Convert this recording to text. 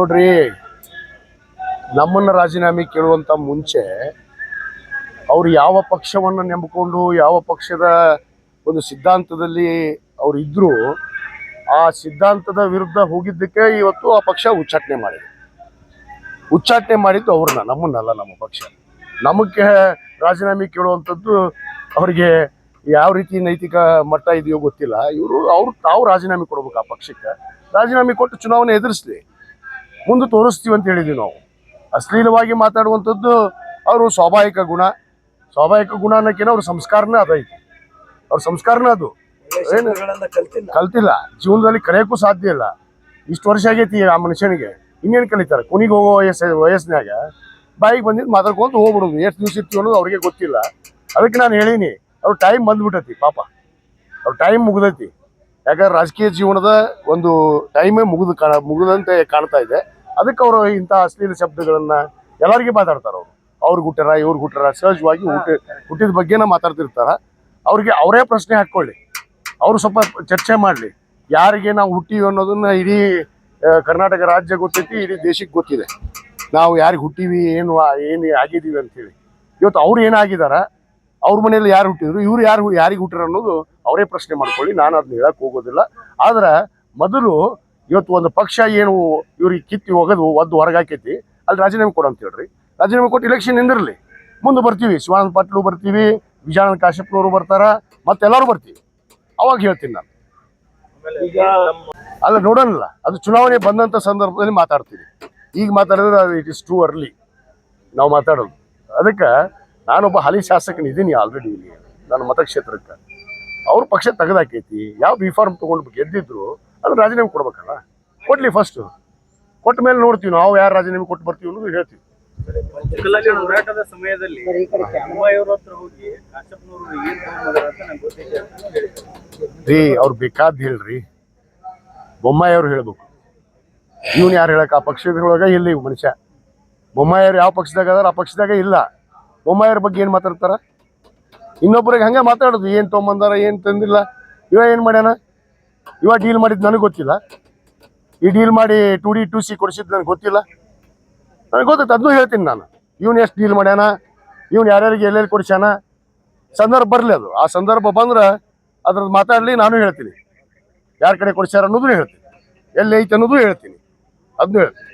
ನೋಡ್ರಿ, ನಮ್ಮನ್ನ ರಾಜೀನಾಮೆ ಕೇಳುವಂತ ಮುಂಚೆ ಅವ್ರು ಯಾವ ಪಕ್ಷವನ್ನು ನಂಬಿಕೊಂಡು ಯಾವ ಪಕ್ಷದ ಒಂದು ಸಿದ್ಧಾಂತದಲ್ಲಿ ಅವ್ರು ಇದ್ರು ಆ ಸಿದ್ಧಾಂತದ ವಿರುದ್ಧ ಹೋಗಿದ್ದಕ್ಕೆ ಇವತ್ತು ಆ ಪಕ್ಷ ಉಚ್ಚಾಟನೆ ಮಾಡಿದ್ದು ಅವ್ರನ್ನ, ನಮ್ಮನ್ನಲ್ಲ. ನಮ್ಮ ಪಕ್ಷ ನಮಗೆ ರಾಜೀನಾಮೆ ಕೇಳುವಂಥದ್ದು ಅವ್ರಿಗೆ ಯಾವ ರೀತಿ ನೈತಿಕ ಮಟ್ಟ ಇದೆಯೋ ಗೊತ್ತಿಲ್ಲ. ತಾವು ರಾಜೀನಾಮೆ ಕೊಡ್ಬೇಕು. ಆ ಪಕ್ಷಕ್ಕೆ ರಾಜೀನಾಮೆ ಕೊಟ್ಟು ಚುನಾವಣೆ ಎದುರಿಸ್ಲಿ, ಮುಂದೆ ತೋರಿಸ್ತೀವಿ ಅಂತ ಹೇಳಿದ್ವಿ ನಾವು. ಅಶ್ಲೀಲವಾಗಿ ಮಾತಾಡುವಂಥದ್ದು ಅವರು ಸ್ವಾಭಾವಿಕ ಗುಣ ಅನ್ನೋಕ್ಕೇನೋ ಅವ್ರ ಸಂಸ್ಕಾರನೇ ಅದೈತಿ. ಅವ್ರ ಸಂಸ್ಕಾರನೇ ಅದು. ಏನು ಕಲ್ತಿಲ್ಲ, ಜೀವನದಲ್ಲಿ ಕಲಿಯೋಕ್ಕೂ ಸಾಧ್ಯ ಇಲ್ಲ. ಇಷ್ಟು ವರ್ಷ ಆಗೈತಿ ಆ ಮನುಷ್ಯನಿಗೆ, ಇನ್ನೇನು ಕಲಿತಾರೆ? ಕೊನೆಗೆ ಹೋಗೋ ವಯಸ್ಸಿನಾಗ ಬಾಯಿಗೆ ಬಂದಿದ್ದು ಮಾತಾಡ್ಕೊಂಡು ಹೋಗ್ಬಿಡೋದು. ಎಷ್ಟು ದಿವಸ ಇರ್ತೀವಿ ಅನ್ನೋದು ಅವ್ರಿಗೆ ಗೊತ್ತಿಲ್ಲ. ಅದಕ್ಕೆ ನಾನು ಹೇಳೀನಿ, ಅವ್ರ ಟೈಮ್ ಬಂದ್ಬಿಟ್ಟೈತಿ. ಪಾಪ ಅವ್ರ ಟೈಮ್ ಮುಗ್ದೈತಿ. ಯಾಕಂದ್ರೆ ರಾಜಕೀಯ ಜೀವನದ ಒಂದು ಟೈಮೇ ಮುಗಿದಂತೆ ಕಾಣ್ತಾ ಇದೆ. ಅದಕ್ಕೆ ಅವರು ಇಂಥ ಅಶ್ಲೀಲ ಶಬ್ದಗಳನ್ನ ಎಲ್ಲರಿಗೆ ಮಾತಾಡ್ತಾರೆ. ಅವ್ರಿಗೆ ಹುಟ್ಟಾರ, ಇವ್ರಿಗೆ ಹುಟ್ಟಾರ, ಸಹಜವಾಗಿ ಹುಟ್ಟಿದ ಬಗ್ಗೆನ ಮಾತಾಡ್ತಿರ್ತಾರ. ಅವ್ರಿಗೆ ಅವರೇ ಪ್ರಶ್ನೆ ಹಾಕ್ಕೊಳ್ಳಿ, ಅವರು ಸ್ವಲ್ಪ ಚರ್ಚೆ ಮಾಡಲಿ. ಯಾರಿಗೆ ನಾವು ಹುಟ್ಟಿವಿ ಅನ್ನೋದನ್ನ ಇಡೀ ಕರ್ನಾಟಕ ರಾಜ್ಯ ಗೊತ್ತೈತಿ, ಇಡೀ ದೇಶಕ್ಕೆ ಗೊತ್ತಿದೆ ನಾವು ಯಾರಿಗೆ ಹುಟ್ಟಿವಿ, ಏನು ಆಗಿದ್ದೀವಿ ಅಂತೇಳಿ. ಇವತ್ತು ಅವ್ರು ಏನಾಗಿದಾರ, ಅವ್ರ ಮನೇಲಿ ಯಾರು ಹುಟ್ಟಿದ್ರು, ಇವ್ರು ಯಾರಿಗೆ ಹುಟ್ಟಿರ ಅನ್ನೋದು ಅವರೇ ಪ್ರಶ್ನೆ ಮಾಡ್ಕೊಳ್ಳಿ. ನಾನು ಅದನ್ನ ಹೇಳಕ್ ಹೋಗೋದಿಲ್ಲ. ಆದ್ರೆ ಮೊದಲು ಇವತ್ತು ಒಂದು ಪಕ್ಷ ಏನು ಇವ್ರಿಗೆ ಕಿತ್ತಿ ಒದ್ದು ಹೊರಗಾಕೈತಿ, ಅಲ್ಲಿ ರಾಜೀನಾಮೆ ಕೊಡು ಅಂತ ಹೇಳ್ರಿ. ರಾಜೀನಾಮೆ ಕೊಟ್ಟು ಇಲೆಕ್ಷನ್ ನಿಂದಿರಲಿ, ಮುಂದೆ ಬರ್ತೀವಿ. ಶಿವಾನಂದ ಪಾಟೀಲ್ ಬರ್ತೀವಿ, ವಿಜಯಾನಂದ ಕಾಶ್ಯಪ್ನವರು ಬರ್ತಾರ, ಮತ್ತೆಲ್ಲರೂ ಬರ್ತೀವಿ. ಅವಾಗ ಹೇಳ್ತೀನಿ ನಾನು. ಅಲ್ಲ ನೋಡೋಣಲ್ಲ, ಅದು ಚುನಾವಣೆ ಬಂದಂಥ ಸಂದರ್ಭದಲ್ಲಿ ಮಾತಾಡ್ತೀವಿ. ಈಗ ಮಾತಾಡಿದ್ರೆ ಇಟ್ ಇಸ್ ಟೂ ಅರ್ಲಿ ನಾವು ಮಾತಾಡೋದು. ಅದಕ್ಕೆ ನಾನೊಬ್ಬ ಹಾಲಿ ಶಾಸಕನಿದ್ದೀನಿ ಆಲ್ರೆಡಿ ಇಲ್ಲಿ ನನ್ನ ಮತಕ್ಷೇತ್ರಕ್ಕೆ. ಅವ್ರ ಪಕ್ಷ ತೆಗೆದಾಕೈತಿ. ಯಾವ ಬಿಫಾರ್ಮ್ ತೊಗೊಂಡು ಗೆದ್ದಿದ್ರು ಅದು ರಾಜೀನಾಮೆ ಕೊಡ್ಬೇಕಲ್ಲ. ಕೊಡ್ಲಿ, ಫಸ್ಟ್ ಕೊಟ್ಟ ಮೇಲೆ ನೋಡ್ತೀವಿ ನಾವು ಯಾರು ರಾಜೀನಾಮೆ ಕೊಟ್ಟು ಬರ್ತೀವಿ ಅನ್ನೋದು ಹೇಳ್ತೀವಿ. ಹೋರಾಟದ ಸಮಯದಲ್ಲಿ ರೀ ಅವ್ರು ಬೇಕಾದ್ ಹೇಳ್ರಿ, ಬೊಮ್ಮಾಯಿ ಅವ್ರು ಹೇಳ್ಬೇಕು. ಇವನ್ ಯಾರು ಹೇಳಕ್? ಆ ಪಕ್ಷದೊಳಗ ಇಲ್ಲ ಇವ್ ಮನುಷ್ಯ. ಬೊಮ್ಮಾಯಿಯವ್ರು ಯಾವ ಪಕ್ಷದಾಗ ಅದಾರ, ಆ ಪಕ್ಷದಾಗ ಇಲ್ಲ. ಬೊಮ್ಮಾಯಿಯವ್ರ ಬಗ್ಗೆ ಏನ್ ಮಾತಾಡ್ತಾರ? ಇನ್ನೊಬ್ಬರಿಗೆ ಹಂಗೆ ಮಾತಾಡೋದು. ಏನ್ ತೊಗೊಂಬಂದಾರ, ಏನ್ ತಂದಿಲ್ಲ, ಇವ ಏನ್ ಮಾಡ್ಯಾನ, ಇವ ಡೀಲ್ ಮಾಡಿದ್ ನನಗೆ ಗೊತ್ತಿಲ್ಲ. ಈ ಡೀಲ್ ಮಾಡಿ 2D 2C ಕೊಡಿಸಿದ್ ನನಗೆ ಗೊತ್ತಿಲ್ಲ. ನನಗೆ ಗೊತ್ತೈತೆ, ಅದನ್ನೂ ಹೇಳ್ತೀನಿ ನಾನು. ಇವ್ನು ಎಷ್ಟು ಡೀಲ್ ಮಾಡ್ಯಾನ, ಇವ್ನು ಯಾರ್ಯಾರಿಗೆ ಎಲ್ಲೆಲ್ಲಿ ಕೊಡಿಸ್ಯಾನ, ಸಂದರ್ಭ ಬರಲಿ. ಅದು ಆ ಸಂದರ್ಭ ಬಂದ್ರೆ ಅದ್ರದ್ದು ಮಾತಾಡಲಿ, ನಾನು ಹೇಳ್ತೀನಿ. ಯಾರ ಕಡೆ ಕೊಡಿಸ್ಯಾರ ಅನ್ನೋದು ಹೇಳ್ತೀನಿ, ಎಲ್ಲಿ ಐತೆ ಅನ್ನೋದು ಹೇಳ್ತೀನಿ, ಅದನ್ನೂ ಹೇಳ್ತೀನಿ.